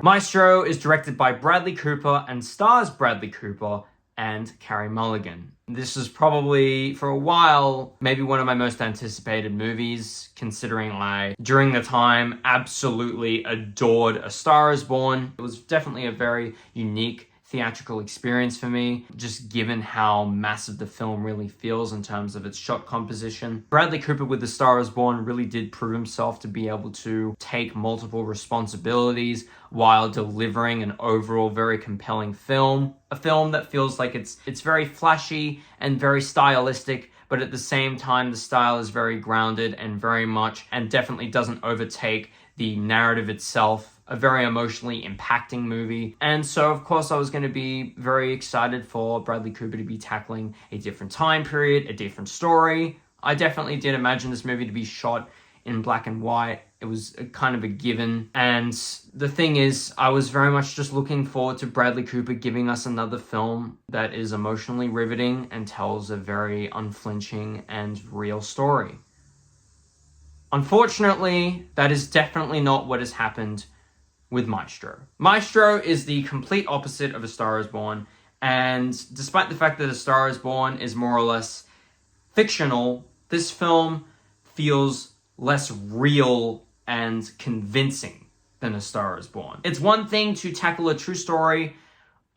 Maestro is directed by Bradley Cooper and stars Bradley Cooper and Carey Mulligan. This is probably, for a while, maybe one of my most anticipated movies, considering I, during the time, absolutely adored A Star is Born. It was definitely a very unique theatrical experience for me, just given how massive the film really feels in terms of its shot composition. Bradley Cooper with A Star is Born really did prove himself to be able to take multiple responsibilities while delivering an overall very compelling film. A film that feels like it's very flashy and very stylistic, but at the same time the style is very grounded and very much, and definitely doesn't overtake the narrative itself. A very emotionally impacting movie. And so, of course, I was going to be very excited for Bradley Cooper to be tackling a different time period, a different story. I definitely did imagine this movie to be shot in black and white. It was kind of a given. And the thing is, I was very much just looking forward to Bradley Cooper giving us another film that is emotionally riveting and tells a very unflinching and real story. Unfortunately, that is definitely not what has happened with Maestro. Maestro is the complete opposite of A Star is Born, and despite the fact that A Star is Born is more or less fictional, this film feels less real and convincing than A Star is Born. It's one thing to tackle a true story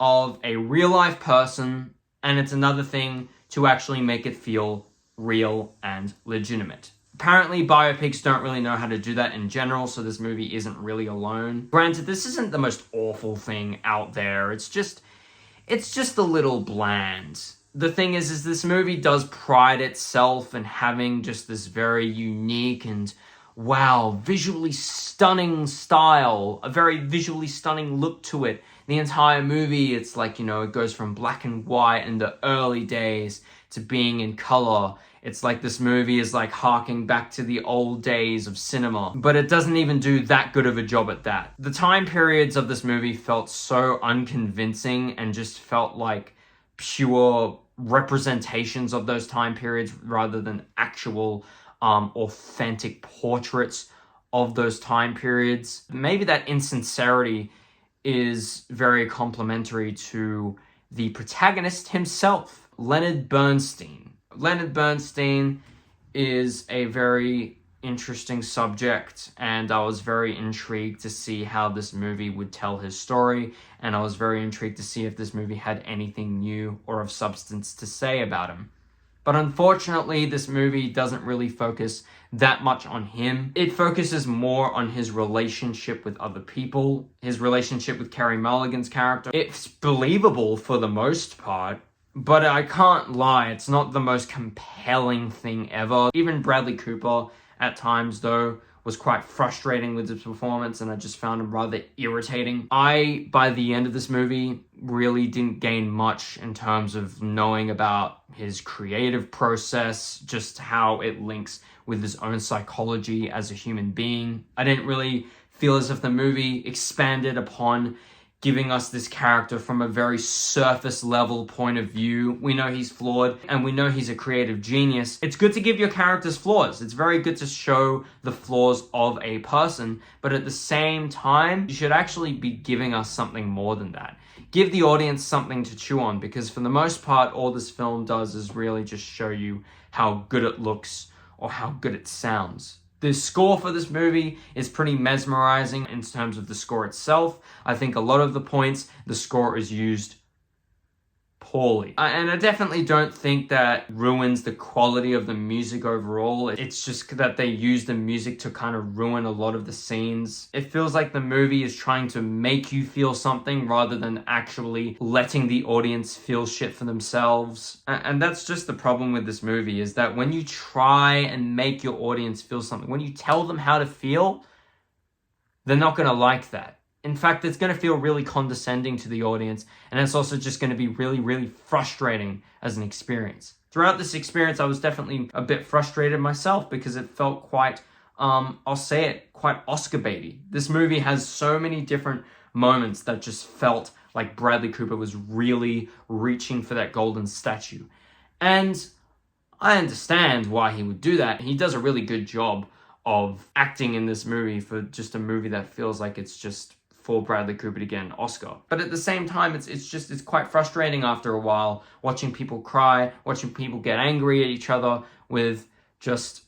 of a real-life person, and it's another thing to actually make it feel real and legitimate. Apparently, biopics don't really know how to do that in general, so this movie isn't really alone. Granted, this isn't the most awful thing out there. It's just a little bland. The thing is this movie does pride itself in having just this very unique and, wow, visually stunning style, a very visually stunning look to it. The entire movie, it's like, it goes from black and white in the early days to being in color. It's like this movie is like harking back to the old days of cinema, but it doesn't even do that good of a job at that. The time periods of this movie felt so unconvincing and just felt like pure representations of those time periods rather than actual authentic portraits of those time periods. Maybe that insincerity is very complimentary to the protagonist himself, Leonard Bernstein. Leonard Bernstein is a very interesting subject, and I was very intrigued to see how this movie would tell his story, and I was very intrigued to see if this movie had anything new or of substance to say about him. But unfortunately, this movie doesn't really focus that much on him. It focuses more on his relationship with other people, his relationship with Carey Mulligan's character. It's believable for the most part, but I can't lie, it's not the most compelling thing ever. Even Bradley Cooper, at times though, was quite frustrating with his performance, and I just found him rather irritating. By the end of this movie, really didn't gain much in terms of knowing about his creative process, just how it links with his own psychology as a human being. I didn't really feel as if the movie expanded upon giving us this character from a very surface level point of view. We know he's flawed, and we know he's a creative genius. It's good to give your characters flaws. It's very good to show the flaws of a person, but at the same time, you should actually be giving us something more than that. Give the audience something to chew on, because for the most part, all this film does is really just show you how good it looks or how good it sounds. The score for this movie is pretty mesmerizing in terms of the score itself. I think a lot of the points, the score is used poorly. And I definitely don't think that ruins the quality of the music overall. It's just that they use the music to kind of ruin a lot of the scenes. It feels like the movie is trying to make you feel something rather than actually letting the audience feel shit for themselves. And that's just the problem with this movie, is that when you try and make your audience feel something, when you tell them how to feel, they're not going to like that. In fact, it's going to feel really condescending to the audience, and it's also just going to be really, really frustrating as an experience. Throughout this experience, I was definitely a bit frustrated myself because it felt quite, I'll say it, quite Oscar baity. This movie has so many different moments that just felt like Bradley Cooper was really reaching for that golden statue. And I understand why he would do that. He does a really good job of acting in this movie for just a movie that feels like it's just for Bradley Cooper to get an Oscar. But at the same time, it's quite frustrating after a while watching people cry, watching people get angry at each other with just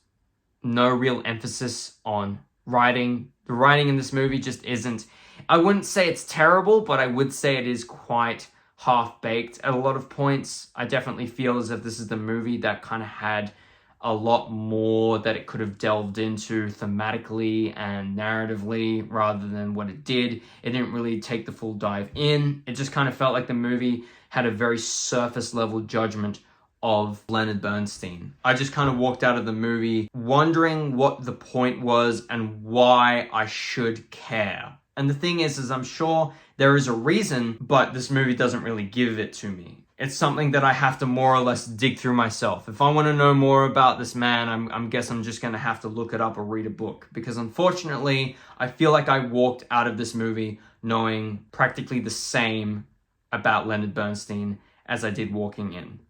no real emphasis on writing. The writing in this movie just isn't, I wouldn't say it's terrible, but I would say it is quite half-baked at a lot of points. I definitely feel as if this is the movie that kind of had a lot more that it could have delved into thematically and narratively rather than what it did. It didn't really take the full dive in. It just kind of felt like the movie had a very surface level judgment of Leonard Bernstein. I just kind of walked out of the movie wondering what the point was and why I should care. And the thing is I'm sure there is a reason, but this movie doesn't really give it to me. It's something that I have to more or less dig through myself. If I want to know more about this man, I'm just going to have to look it up or read a book. Because unfortunately, I feel like I walked out of this movie knowing practically the same about Leonard Bernstein as I did walking in.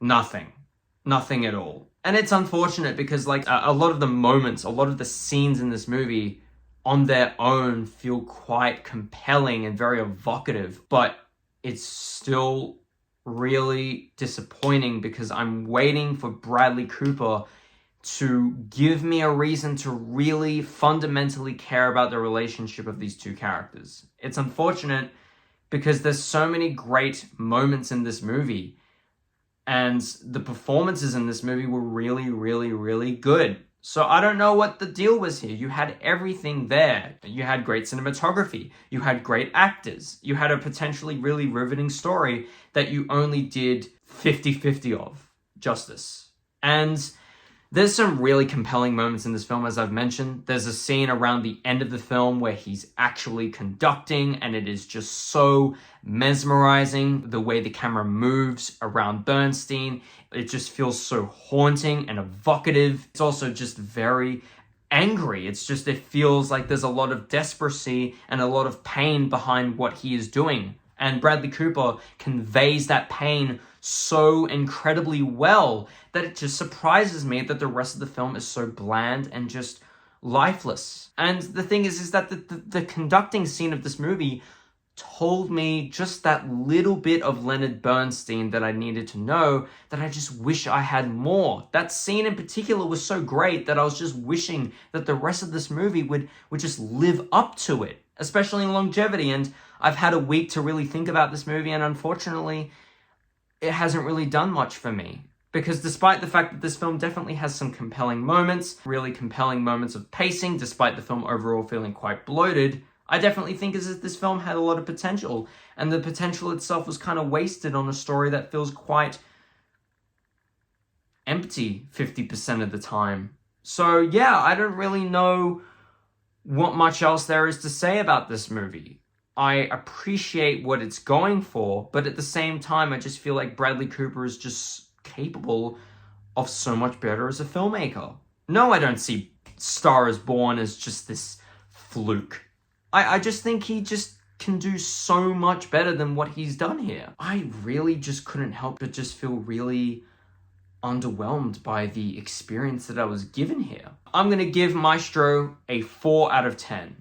Nothing at all. And it's unfortunate because like a lot of the moments, a lot of the scenes in this movie on their own feel quite compelling and very evocative, but it's still really disappointing because I'm waiting for Bradley Cooper to give me a reason to really fundamentally care about the relationship of these two characters. It's unfortunate because there's so many great moments in this movie, and the performances in this movie were really, really, really good. So I don't know what the deal was here. You had everything there. You had great cinematography. You had great actors. You had a potentially really riveting story that you only did 50-50 of justice. And there's some really compelling moments in this film, as I've mentioned. There's a scene around the end of the film where he's actually conducting, and it is just so mesmerizing the way the camera moves around Bernstein. It just feels so haunting and evocative. It's also just very angry. It feels like there's a lot of desperation and a lot of pain behind what he is doing. And Bradley Cooper conveys that pain so incredibly well that it just surprises me that the rest of the film is so bland and just lifeless. And the thing is that the conducting scene of this movie told me just that little bit of Leonard Bernstein that I needed to know, that I just wish I had more. That scene in particular was so great that I was just wishing that the rest of this movie would just live up to it, especially in longevity. And I've had a week to really think about this movie, and unfortunately, it hasn't really done much for me. Because despite the fact that this film definitely has some compelling moments, really compelling moments of pacing, despite the film overall feeling quite bloated, I definitely think as if this film had a lot of potential, and the potential itself was kind of wasted on a story that feels quite empty 50% of the time. So yeah, I don't really know what much else there is to say about this movie. I appreciate what it's going for, but at the same time, I just feel like Bradley Cooper is just capable of so much better as a filmmaker. No, I don't see Star is Born as just this fluke. I just think he just can do so much better than what he's done here. I really just couldn't help but just feel really underwhelmed by the experience that I was given here. I'm going to give Maestro a 4 out of 10.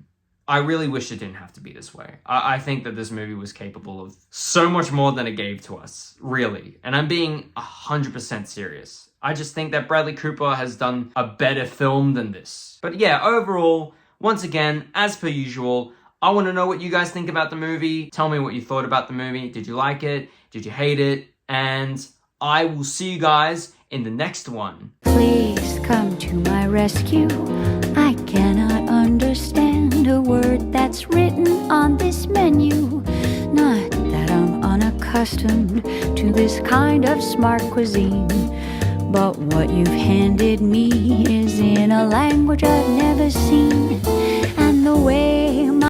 I really wish it didn't have to be this way. I think that this movie was capable of so much more than it gave to us, really. And I'm being 100% serious. I just think that Bradley Cooper has done a better film than this. But yeah, overall, once again, as per usual, I want to know what you guys think about the movie. Tell me what you thought about the movie. Did you like it? Did you hate it? And I will see you guys in the next one. Please come to my rescue. I cannot understand a word that's written on this menu. Not that I'm unaccustomed to this kind of smart cuisine, but what you've handed me is in a language I've never seen. And the way